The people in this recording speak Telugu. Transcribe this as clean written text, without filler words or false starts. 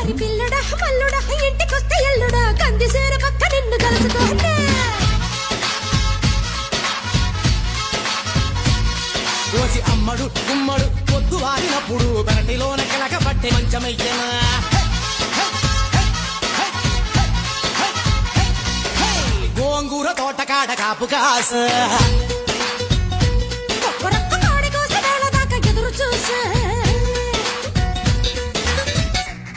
బంగారి పిల్లడా మల్లుడా ఇంటికొస్తే ఎల్లుడా కందిసేర పక్క నిన్ను కలుసుకోండి కోసి అమ్మడు గుమ్మడు పొద్దు వారినప్పుడు పెరటిలోన కిలక పట్టి మంచమయ్యనా గోంగూర తోటకాడ కాపు కాస